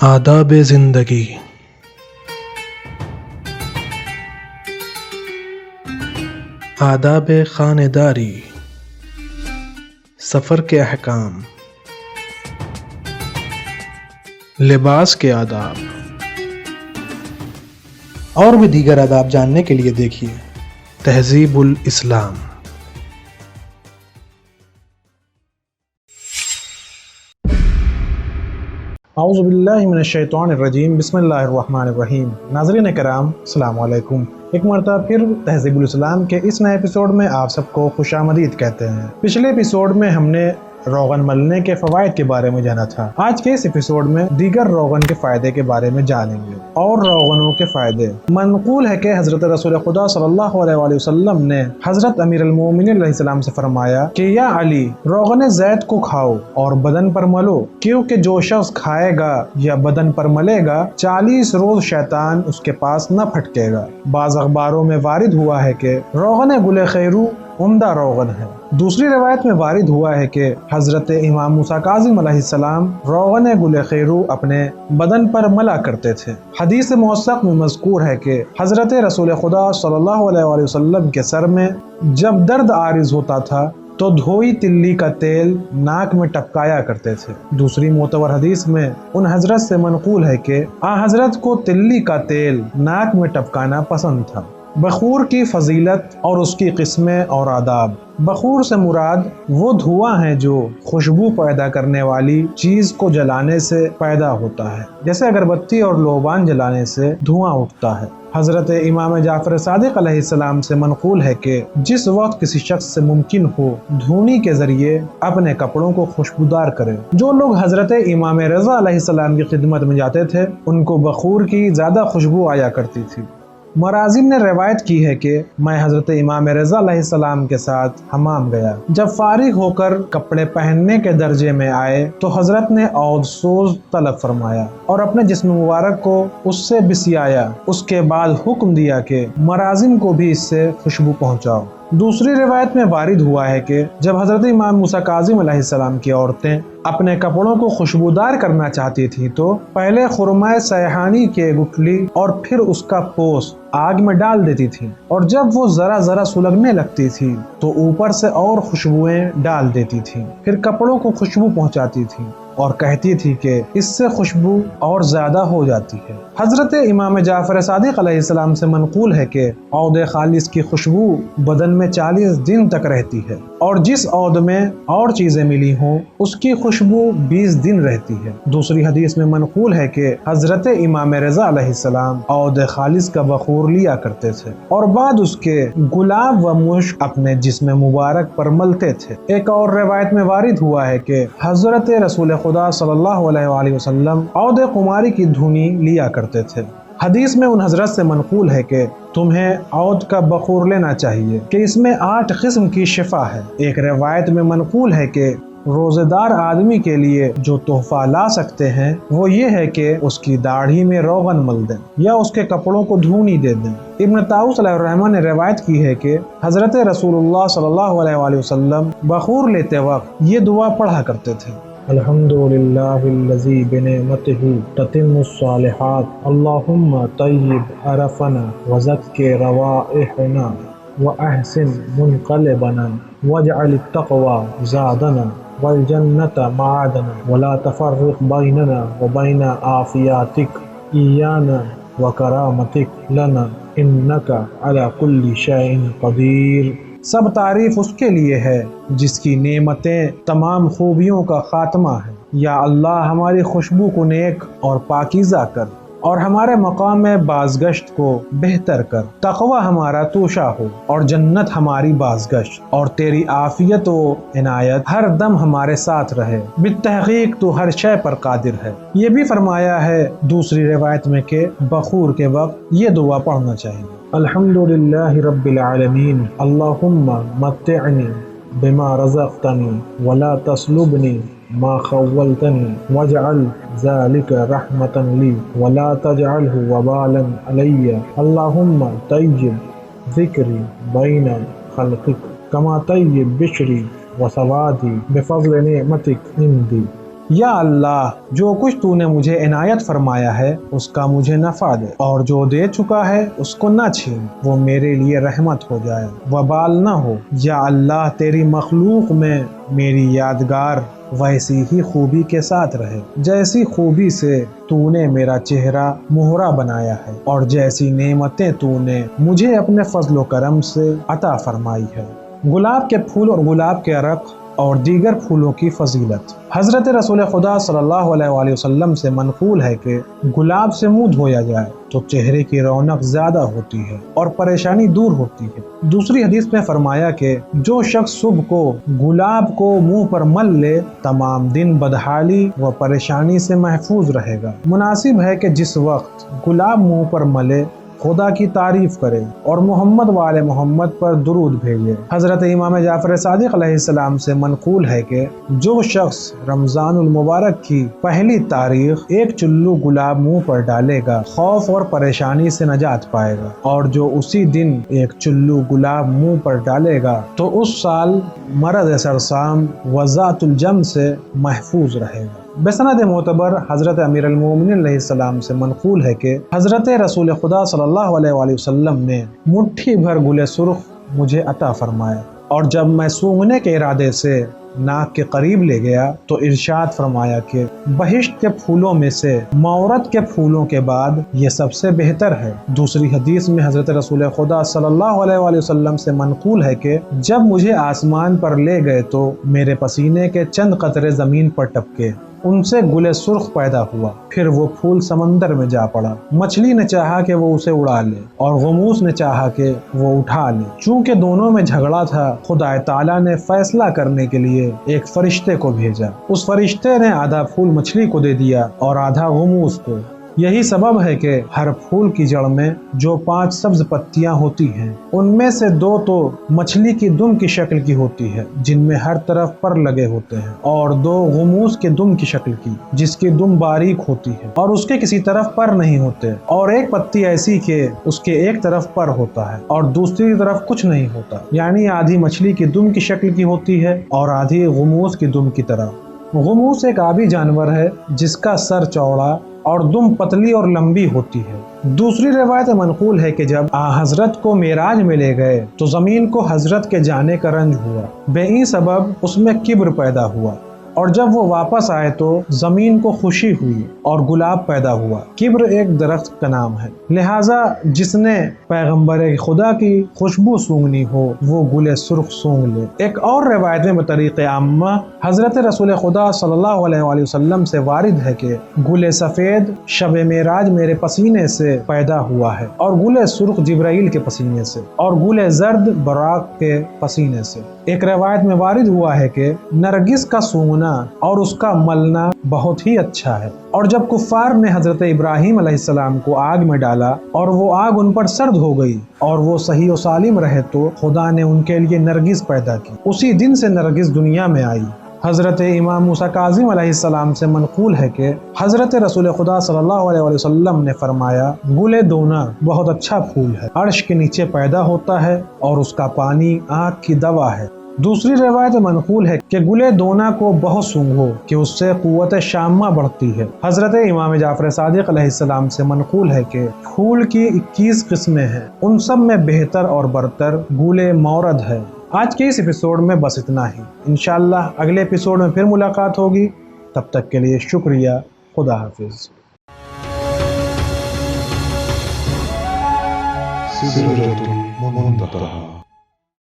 آداب زندگی۔ آداب خانہ داری، سفر کے احکام، لباس کے آداب اور بھی دیگر آداب جاننے کے لیے دیکھیے تہذیب الاسلام۔ اعوذ باللہ من الشیطان الرجیم، بسم اللہ الرحمن الرحیم۔ ناظرین کرام، السلام علیکم۔ ایک مرتبہ پھر تہذیب الاسلام کے اس نئے ایپیسوڈ میں آپ سب کو خوش آمدید کہتے ہیں۔ پچھلے ایپیسوڈ میں ہم نے روغن ملنے کے فوائد کے بارے میں جانا تھا۔ آج کے اس ایپیسوڈ میں دیگر روغن کے فائدے کے بارے میں جانیں گے اور روغنوں کے فائدے۔ منقول ہے کہ حضرت رسول خدا صلی اللہ علیہ وآلہ وسلم نے حضرت امیر المومنین علیہ السلام سے فرمایا کہ یا علی، روغن زیت کو کھاؤ اور بدن پر ملو، کیونکہ جو شخص کھائے گا یا بدن پر ملے گا 40 روز شیطان اس کے پاس نہ پھٹکے گا۔ بعض اخباروں میں وارد ہوا ہے کہ روغن گل خیرو عمدہ روغن ہے۔ دوسری روایت میں وارد ہوا ہے کہ حضرت امام موسیٰ کاظم علیہ السلام روغن گل خیرو اپنے بدن پر ملا کرتے تھے۔ حدیث موثق میں مذکور ہے کہ حضرت رسول خدا صلی اللہ علیہ وآلہ وسلم کے سر میں جب درد عارض ہوتا تھا تو دھوئی تلی کا تیل ناک میں ٹپکایا کرتے تھے۔ دوسری معتبر حدیث میں ان حضرت سے منقول ہے کہ حضرت کو تلی کا تیل ناک میں ٹپکانا پسند تھا۔ بخور کی فضیلت اور اس کی قسمیں اور آداب۔ بخور سے مراد وہ دھواں ہے جو خوشبو پیدا کرنے والی چیز کو جلانے سے پیدا ہوتا ہے، جیسے اگربتی اور لوبان جلانے سے دھواں اٹھتا ہے۔ حضرت امام جعفر صادق علیہ السلام سے منقول ہے کہ جس وقت کسی شخص سے ممکن ہو دھونی کے ذریعے اپنے کپڑوں کو خوشبودار کرے۔ جو لوگ حضرت امام رضا علیہ السلام کی خدمت میں جاتے تھے ان کو بخور کی زیادہ خوشبو آیا کرتی تھی۔ مرازم نے روایت کی ہے کہ میں حضرت امام رضا علیہ السلام کے ساتھ حمام گیا۔ جب فارغ ہو کر کپڑے پہننے کے درجے میں آئے تو حضرت نے عود سوز طلب فرمایا اور اپنے جسم مبارک کو اس سے بسیایا۔ اس کے بعد حکم دیا کہ مرازم کو بھی اس سے خوشبو پہنچاؤ۔ دوسری روایت میں وارد ہوا ہے کہ جب حضرت امام موسیٰ کاظم علیہ السلام کی عورتیں اپنے کپڑوں کو خوشبودار کرنا چاہتی تھیں تو پہلے خرمۂ سیحانی کے گٹھلی اور پھر اس کا پوس آگ میں ڈال دیتی تھی، اور جب وہ ذرا ذرا سلگنے لگتی تھی تو اوپر سے اور خوشبوئیں ڈال دیتی تھی، پھر کپڑوں کو خوشبو پہنچاتی تھی اور کہتی تھی کہ اس سے خوشبو اور زیادہ ہو جاتی ہے۔ حضرت امام جعفر صادق علیہ السلام سے منقول ہے کہ عود خالص کی خوشبو بدن میں 40 دن تک رہتی ہے، اور جس عود میں اور چیزیں ملی ہوں اس کی خوشبو 20 دن رہتی ہے۔ دوسری حدیث میں منقول ہے کہ حضرت امام رضا علیہ السلام عود خالص کا بخور لیا کرتے تھے اور بعد اس کے گلاب و مشک اپنے جسم مبارک پر ملتے تھے۔ ایک اور روایت میں وارد ہوا ہے کہ حضرت رسول خدا صلی اللہ علیہ وآلہ وسلم عود قماری کی دھنی لیا کرتے تھے۔ حدیث میں ان حضرت سے منقول ہے کہ تمہیں عود کا بخور لینا چاہیے کہ اس میں 8 قسم کی شفا ہے۔ ایک روایت میں منقول ہے کہ روزے دار آدمی کے لیے جو تحفہ لا سکتے ہیں وہ یہ ہے کہ اس کی داڑھی میں روغن مل دیں یا اس کے کپڑوں کو دھونی دے دیں۔ ابن طاؤس علیہ الرحمہ نے روایت کی ہے کہ حضرت رسول اللہ صلی اللہ علیہ وآلہ وسلم بخور لیتے وقت یہ دعا پڑھا کرتے تھے: الحمدللہ الذی بنعمتہ تتم الصالحات، اللہم طیب عرفنا وزکی روائحنا واحسن منقلبنا واجعل التقوى زادنا والجنة معادنا ولا تفرق بيننا وبين عافياتك إيانا وكرامتك لنا إنك على كل شيء قدير۔ سب تعریف اس کے لیے ہے جس کی نعمتیں تمام خوبیوں کا خاتمہ ہے۔ یا اللہ، ہماری خوشبو کو نیک اور پاکیزہ کر اور ہمارے مقام بازگشت کو بہتر کر، تقوی ہمارا توشہ ہو اور جنت ہماری بازگشت، اور تیری عافیت و عنایت ہر دم ہمارے ساتھ رہے، بالتحقیق تو ہر شے پر قادر ہے۔ یہ بھی فرمایا ہے دوسری روایت میں کہ بخور کے وقت یہ دعا پڑھنا چاہیے: الحمدللہ رب العالمین، اللہم متعنی بما رزقتنی ولا تسلبنی ما خولتنی واجعل ذلك رحمة لی ولا تجعله وبالا علی، اللہم طیب ذکری بین خلقک کما طیب بشری وسوادی بفضل نعمتک عندی۔ یا اللہ جو کچھ تو نے مجھے عنایت فرمایا ہے اس کا مجھے نفع دے، اور جو دے چکا ہے اس کو نہ چھین، وہ میرے لیے رحمت ہو جائے، وبال نہ ہو۔ یا اللہ تیری مخلوق میں میری یادگار ویسی ہی خوبی کے ساتھ رہے جیسی خوبی سے تو نے میرا چہرہ مہرہ بنایا ہے، اور جیسی نعمتیں تو نے مجھے اپنے فضل و کرم سے عطا فرمائی ہے۔ گلاب کے پھول اور گلاب کے عرق اور دیگر پھولوں کی فضیلت۔ حضرت رسول خدا صلی اللہ علیہ وآلہ وسلم سے منقول ہے کہ گلاب سے منہ دھویا جائے تو چہرے کی رونق زیادہ ہوتی ہے اور پریشانی دور ہوتی ہے۔ دوسری حدیث میں فرمایا کہ جو شخص صبح کو گلاب کو منہ پر مل لے تمام دن بدحالی و پریشانی سے محفوظ رہے گا۔ مناسب ہے کہ جس وقت گلاب منہ پر ملے خدا کی تعریف کرے اور محمد و آل محمد پر درود بھیجے۔ حضرت امام جعفر صادق علیہ السلام سے منقول ہے کہ جو شخص رمضان المبارک کی پہلی تاریخ ایک چلو گلاب منہ پر ڈالے گا خوف اور پریشانی سے نجات پائے گا، اور جو اسی دن ایک چلو گلاب منہ پر ڈالے گا تو اس سال مرض سرسام و ذات الجم سے محفوظ رہے گا۔ بسند معتبر حضرت امیر المومنین علیہ السلام سے منقول ہے کہ حضرت رسول خدا صلی اللہ علیہ وآلہ وسلم نے مٹھی بھر گل سرخ مجھے عطا فرمایا، اور جب میں سونگھنے کے ارادے سے ناک کے قریب لے گیا تو ارشاد فرمایا کہ بہشت کے پھولوں میں سے مورد کے پھولوں کے بعد یہ سب سے بہتر ہے۔ دوسری حدیث میں حضرت رسول خدا صلی اللہ علیہ وآلہ وسلم سے منقول ہے کہ جب مجھے آسمان پر لے گئے تو میرے پسینے کے چند قطرے زمین پر ٹپکے، ان سے گل سرخ پیدا ہوا، پھر وہ پھول سمندر میں جا پڑا۔ مچھلی نے چاہا کہ وہ اسے اڑا لے اور غموس نے چاہا کہ وہ اٹھا لے۔ چونکہ دونوں میں جھگڑا تھا، خدا تعالیٰ نے فیصلہ کرنے کے لیے ایک فرشتے کو بھیجا۔ اس فرشتے نے آدھا پھول مچھلی کو دے دیا اور آدھا غموس کو۔ یہی سبب ہے کہ ہر پھول کی جڑ میں جو 5 سبز پتیاں ہوتی ہیں ان میں سے 2 تو مچھلی کی دم کی شکل کی ہوتی ہے جن میں ہر طرف پر لگے ہوتے ہیں، اور 2 غموس کے دم کی شکل کی جس کی دم باریک ہوتی ہے اور اس کے کسی طرف پر نہیں ہوتے، اور ایک پتی ایسی کہ اس کے ایک طرف پر ہوتا ہے اور دوسری طرف کچھ نہیں ہوتا، یعنی آدھی مچھلی کی دم کی شکل کی ہوتی ہے اور آدھی غموس کی دم کی طرح۔ غموس ایک آبی جانور ہے جس کا سر چوڑا اور دم پتلی اور لمبی ہوتی ہے۔ دوسری روایت منقول ہے کہ جب حضرت کو معراج میں لے گئے تو زمین کو حضرت کے جانے کا رنج ہوا، بے سبب اس میں کبر پیدا ہوا، اور جب وہ واپس آئے تو زمین کو خوشی ہوئی اور گلاب پیدا ہوا۔ کبر ایک درخت کا نام ہے، لہٰذا جس نے پیغمبر خدا کی خوشبو سونگنی ہو وہ گل سرخ سونگ لے۔ ایک اور روایت میں بطریق عامہ حضرت رسول خدا صلی اللہ علیہ وآلہ وسلم سے وارد ہے کہ گل سفید شب معراج میرے پسینے سے پیدا ہوا ہے، اور گل سرخ جبرائیل کے پسینے سے، اور گل زرد براق کے پسینے سے۔ ایک روایت میں وارد ہوا ہے کہ نرگس کا سونگنا اور اس کا ملنا بہت ہی اچھا ہے، اور جب کفار نے حضرت ابراہیم علیہ السلام کو آگ میں ڈالا اور وہ آگ ان پر سرد ہو گئی اور وہ صحیح و سالم رہے تو خدا نے ان کے لیے نرگس پیدا کی، اسی دن سے نرگس دنیا میں آئی۔ حضرت امام موسیٰ کاظم علیہ السلام سے منقول ہے کہ حضرت رسول خدا صلی اللہ علیہ وسلم نے فرمایا گل دونا بہت اچھا پھول ہے، عرش کے نیچے پیدا ہوتا ہے اور اس کا پانی آنکھ کی دوا ہے۔ دوسری روایت منقول ہے کہ گل دونا کو بہت سونگھو کہ اس سے قوت شامہ بڑھتی ہے۔ حضرت امام جعفر صادق علیہ السلام سے منقول ہے کہ پھول کی 21 قسمیں ہیں، ان سب میں بہتر اور برتر گل مورد ہے۔ آج کے اس ایپیسوڈ میں بس اتنا ہی، انشاءاللہ اگلے ایپیسوڈ میں پھر ملاقات ہوگی، تب تک کے لیے شکریہ، خدا حافظ۔ سدرة منتهى